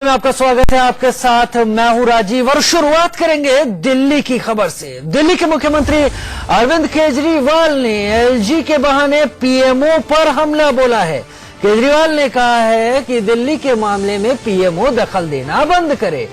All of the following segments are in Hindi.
में आपका स्वागत है। आपके साथ मैं हूं राजीव और शुरुआत करेंगे दिल्ली की खबर से। दिल्ली के मुख्यमंत्री अरविंद केजरीवाल ने एलजी के बहाने पीएमओ पर हमला बोला है। केजरीवाल ने कहा है कि दिल्ली के मामले में पीएमओ दखल देना बंद करे।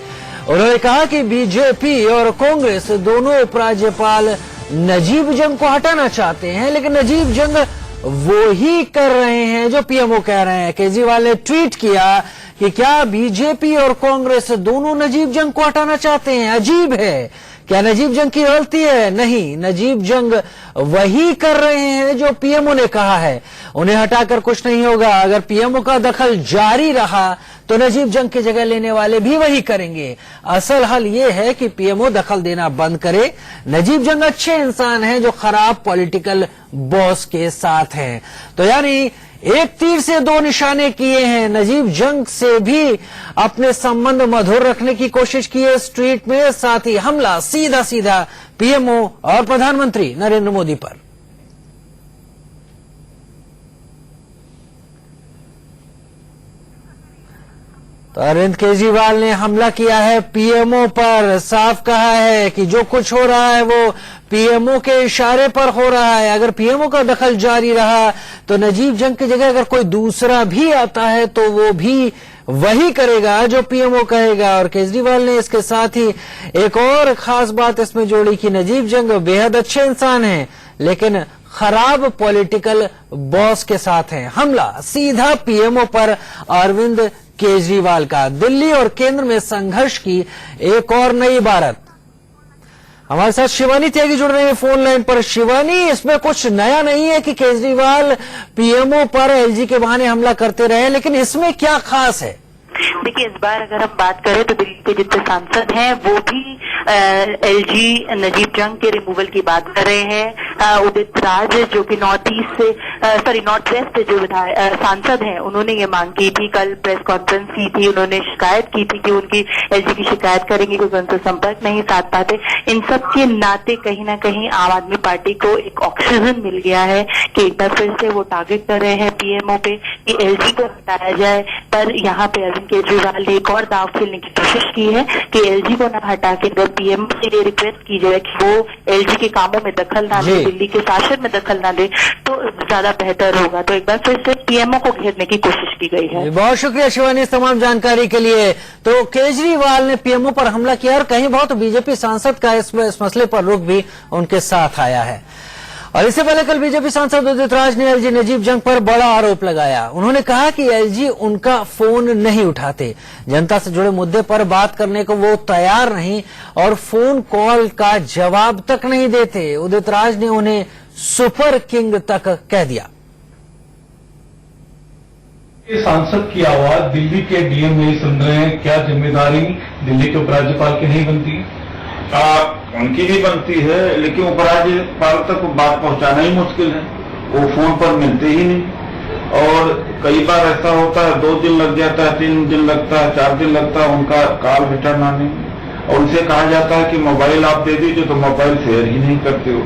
उन्होंने कहा कि बीजेपी और कांग्रेस दोनों उपराज्यपाल नजीब जंग को हटाना चाहते हैं, लेकिन नजीब जंग वो ही कर रहे हैं जो पीएमओ कह रहे हैं। केजरीवाल ने ट्वीट किया कि क्या बीजेपी और कांग्रेस दोनों नजीब जंग को हटाना चाहते हैं? अजीब है। क्या नजीब जंग की गलती है? नहीं, नजीब जंग वही कर रहे हैं जो पीएमओ ने कहा है। उन्हें हटाकर कुछ नहीं होगा। अगर पीएमओ का दखल जारी रहा तो नजीब जंग की जगह लेने वाले भी वही करेंगे। असल हल ये है कि पीएमओ दखल देना बंद करे। नजीब जंग अच्छे इंसान हैं जो खराब पॉलिटिकल बॉस के साथ हैं। तो यानी एक तीर से दो निशाने किए हैं। नजीब जंग से भी अपने संबंध मधुर रखने की कोशिश की है इस ट्वीट में, साथ ही हमला सीधा सीधा पीएमओ और प्रधानमंत्री नरेंद्र मोदी पर। तो अरविंद केजरीवाल ने हमला किया है पीएमओ पर। साफ कहा है कि जो कुछ हो रहा है वो पीएमओ के इशारे पर हो रहा है। अगर पीएमओ का दखल जारी रहा तो नजीब जंग की जगह अगर कोई दूसरा भी आता है तो वो भी वही करेगा जो पीएमओ कहेगा। और केजरीवाल ने इसके साथ ही एक और खास बात इसमें जोड़ी कि नजीब जंग बेहद अच्छे इंसान हैं, लेकिन खराब पॉलिटिकल बॉस के साथ हैं। हमला सीधा पीएमओ पर अरविंद केजरीवाल का। दिल्ली और केंद्र में संघर्ष की एक और नई इबारत। हमारे साथ शिवानी त्यागी जुड़ रहे हैं फोन लाइन पर। शिवानी, इसमें कुछ नया नहीं है कि केजरीवाल पीएमओ पर एलजी के बहाने हमला करते रहे, लेकिन इसमें क्या खास है? देखिए, इस बार अगर हम बात करें तो दिल्ली के जितने सांसद हैं वो भी एलजी नजीब जंग के रिमूवल की बात कर रहे हैं। उदित राज जो कि नॉर्थ वेस्ट से जो सांसद हैं, उन्होंने ये मांग की थी, कल प्रेस कॉन्फ्रेंस की थी, उन्होंने शिकायत की थी कि उनकी एलजी की शिकायत करेंगे क्योंकि उनसे संपर्क नहीं साध पाते। इन सब के नाते कहीं ना कहीं आम आदमी पार्टी को एक ऑक्सीजन मिल गया है कि एक बार फिर से वो टारगेट कर रहे हैं पीएमओ पे कि एलजी को हटाया जाए। पर यहाँ पे अरविंद केजरीवाल ने एक और दांव खेलने की कोशिश की है कि एलजी को न हटा के अगर पीएम से ये रिक्वेस्ट की जाए कि वो एलजी के कामों में दखल ना दे, दिल्ली के शासन में दखल ना दे, तो ज्यादा बेहतर होगा। तो एक बार फिर से पीएमओ को घेरने की कोशिश की गई है। बहुत शुक्रिया शिवानी इस तमाम जानकारी के लिए। तो केजरीवाल ने पीएमओ पर हमला किया और कहीं बहुत बीजेपी सांसद का इस मसले पर रुख भी उनके साथ आया है। और इससे पहले कल बीजेपी सांसद उदित राज ने एलजी नजीब जंग पर बड़ा आरोप लगाया। उन्होंने कहा कि एलजी उनका फोन नहीं उठाते, जनता से जुड़े मुद्दे पर बात करने को वो तैयार नहीं और फोन कॉल का जवाब तक नहीं देते। उदित राज ने उन्हें सुपर किंग तक कह दिया। सांसद की आवाज दिल्ली के डीएम नहीं सुन रहे हैं, क्या जिम्मेदारी दिल्ली के उपराज्यपाल की नहीं बनती? उनकी भी बनती है, लेकिन उपराज्यपाल तक बात पहुंचाना ही मुश्किल है, वो फोन पर मिलते ही नहीं। और कई बार ऐसा होता है 2 दिन लग जाता है, 3 दिन लगता है, 4 दिन लगता है उनका कॉल रिटर्न आने में। और उनसे कहा जाता है कि मोबाइल आप दे दीजिए, तो मोबाइल शेयर ही नहीं करते हो।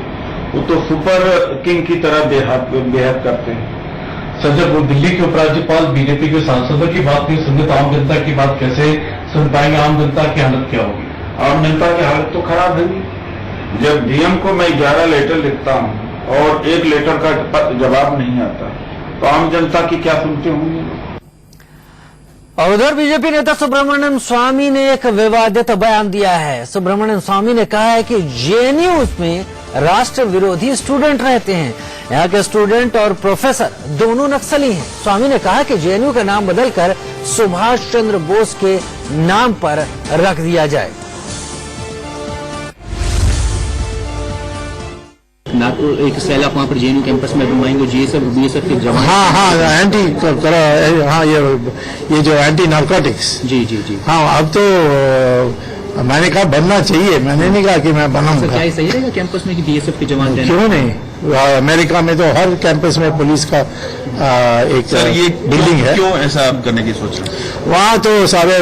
वो तो सुपर किंग की तरह बेहद करते हैं। सर, जब वो दिल्ली के उपराज्यपाल बीजेपी के सांसदों की बात नहीं सुनते तो आम जनता की बात कैसे सुन पाएंगे? आम जनता की हालत क्या होगी? आम जनता की हालत तो खराब है। जब डीएम को मैं 11 लेटर लिखता हूं और एक लेटर का जवाब नहीं आता, तो आम जनता की क्या सुनते होंगे? और उधर बीजेपी नेता सुब्रमण्यम स्वामी ने एक विवादित बयान दिया है। सुब्रमण्यम स्वामी ने कहा है कि जेएनयू में राष्ट्र विरोधी स्टूडेंट रहते हैं। यहाँ के स्टूडेंट और प्रोफेसर दोनों नक्सली हैं। स्वामी ने कहा कि जेएनयू का नाम बदलकर सुभाष चंद्र बोस के नाम पर रख दिया जाए। नागपुर एक सेल आप वहाँ पर जेएनयू कैंपस में बनवाएंगे, बीएसएफ के जवान। हाँ, एंटी हाँ, ये जो एंटी नार्कोटिक्स। जी जी जी। हाँ, अब तो मैंने कहा बनना चाहिए, मैंने नहीं कहा कि मैं बनाऊंगा। क्या सही रहेगा कैंपस में कि बीएसएफ के जवान? क्यों नहीं? अमेरिका में तो हर कैंपस में पुलिस का एक बिल्डिंग है। क्यों ऐसा आप करने की सोच रहे हैं? वहाँ तो सारे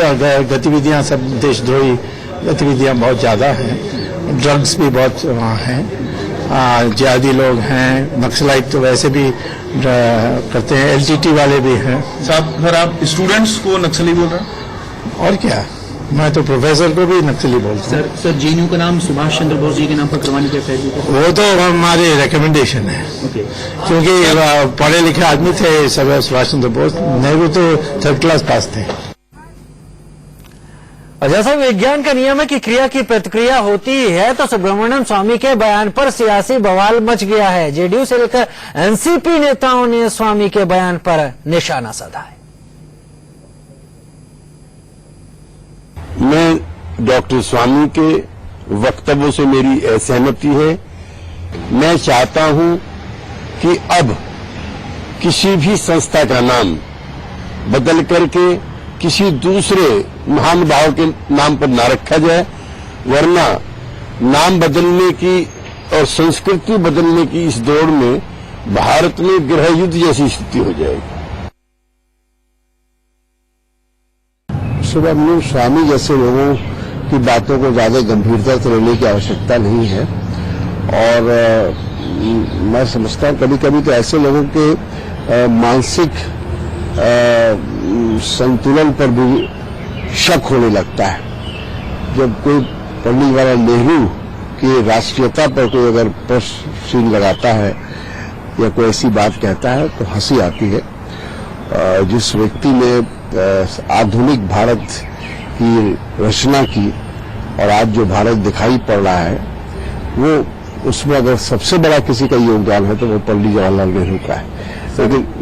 गतिविधियाँ, सब देशद्रोही गतिविधियाँ बहुत ज्यादा हैं, ड्रग्स भी बहुत वहाँ हैं, जिहादी लोग हैं, नक्सलाइट तो वैसे भी करते हैं, एलटीटी वाले भी हैं। सर, आप स्टूडेंट्स को नक्सली बोल रहे हैं? और क्या, मैं तो प्रोफेसर को भी नक्सली बोलता हूँ। सर जेएनयू का नाम सुभाष चंद्र बोस जी के नाम पर करवाने का फैसला, वो तो हमारे रिकमेंडेशन है, ओके। क्योंकि पढ़े लिखे आदमी थे सब, सुभाष चंद्र बोस, नेहरू तो 3rd क्लास पास थे। और जैसा विज्ञान का नियम है कि क्रिया की प्रतिक्रिया होती है, तो सुब्रमण्यम स्वामी के बयान पर सियासी बवाल मच गया है। जेडीयू से लेकर एनसीपी नेताओं ने स्वामी के बयान पर निशाना साधा है। मैं डॉक्टर स्वामी के वक्तव्यों से मेरी असहमति है। मैं चाहता हूं कि अब किसी भी संस्था का नाम बदल करके किसी दूसरे महानुभाव के नाम पर ना रखा जाए, वरना नाम बदलने की और संस्कृति बदलने की इस दौड़ में भारत में गृह युद्ध जैसी स्थिति हो जाएगी। सुब्रमण्यम स्वामी जैसे लोगों की बातों को ज्यादा गंभीरता से लेने की आवश्यकता नहीं है, और मैं समझता हूं कभी कभी तो ऐसे लोगों के मानसिक संतुलन पर भी शक होने लगता है। जब कोई पंडित जवाहरलाल नेहरू की राष्ट्रीयता पर कोई अगर प्रश्न चिन्ह लगाता है या कोई ऐसी बात कहता है तो हंसी आती है। जिस व्यक्ति ने आधुनिक भारत की रचना की और आज जो भारत दिखाई पड़ रहा है, वो उसमें अगर सबसे बड़ा किसी का योगदान है तो वो पंडित जवाहरलाल नेहरू का है।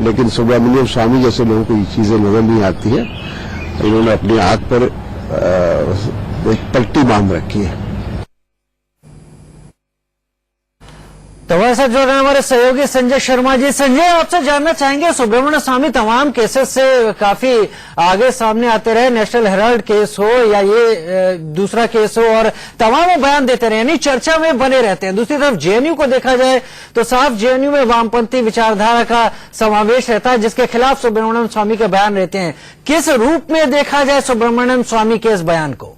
लेकिन सुब्रमण्यम स्वामी जैसे लोगों को ये चीजें नजर नहीं आती है। इन्होंने अपनी आंख पर एक पट्टी बांध रखी है। तो वैसे जो रहे हमारे सहयोगी संजय शर्मा जी। संजय, आपसे जानना चाहेंगे, सुब्रमण्यम स्वामी तमाम केसेस से काफी आगे सामने आते रहे, नेशनल हेराल्ड केस हो या ये दूसरा केस हो, और तमाम बयान देते रहे, यानी चर्चा में बने रहते हैं। दूसरी तरफ जेएनयू को देखा जाए तो साफ जेएनयू में वामपंथी विचारधारा का समावेश रहता है, जिसके खिलाफ सुब्रमण्यम स्वामी के बयान रहते हैं। किस रूप में देखा जाए सुब्रमण्यम स्वामी के इस बयान को?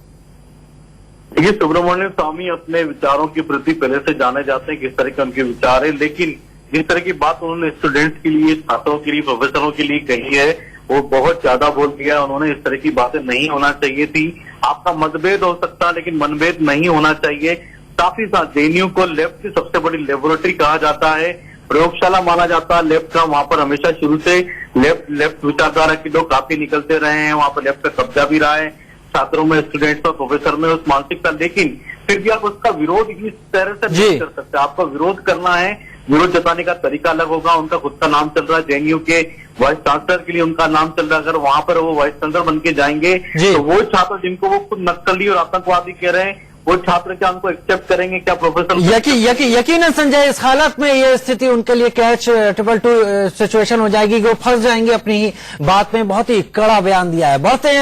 देखिए, सुब्रमण्यम स्वामी अपने विचारों के प्रति पहले से जाने जाते हैं, किस तरह के उनके विचार है, लेकिन जिस तरह की बात उन्होंने स्टूडेंट्स के लिए, छात्रों के लिए, प्रोफेसरों के लिए कही है, वो बहुत ज्यादा बोल दिया है। उन्होंने इस तरह की बातें नहीं होना चाहिए थी। आपका मतभेद हो सकता है लेकिन मनभेद नहीं होना चाहिए। साथ ही साथ जेएनयू को लेफ्ट की सबसे बड़ी लेबोरेटरी कहा जाता है, प्रयोगशाला माना जाता है लेफ्ट का। वहां पर हमेशा शुरू से लेफ्ट विचारधारा के लोग काफी निकलते रहे हैं, वहां पर लेफ्ट का कब्जा भी रहा है छात्रों में, स्टूडेंट्स और प्रोफेसर में, उस मानसिकता। लेकिन फिर भी आप उसका विरोध इस तरह से नहीं कर सकते। आपको विरोध करना है, विरोध जताने का तरीका अलग होगा। उनका खुद का नाम चल रहा है, जेएनयू के वाइस चांसलर के लिए उनका नाम चल रहा है। अगर वहां पर वो वाइस चांसलर बन के जाएंगे तो वो छात्र जिनको वो खुद नक्सली और आतंकवादी कह रहे हैं, वो छात्र क्या उनको एक्सेप्ट करेंगे? क्या प्रोफेसर यकीनन संजय, इस हालत में ये स्थिति उनके लिए कैच 222 सिचुएशन हो जाएगी कि वो फंस जाएंगे अपनी ही बात में। बहुत ही कड़ा बयान दिया है। बढ़ते हैं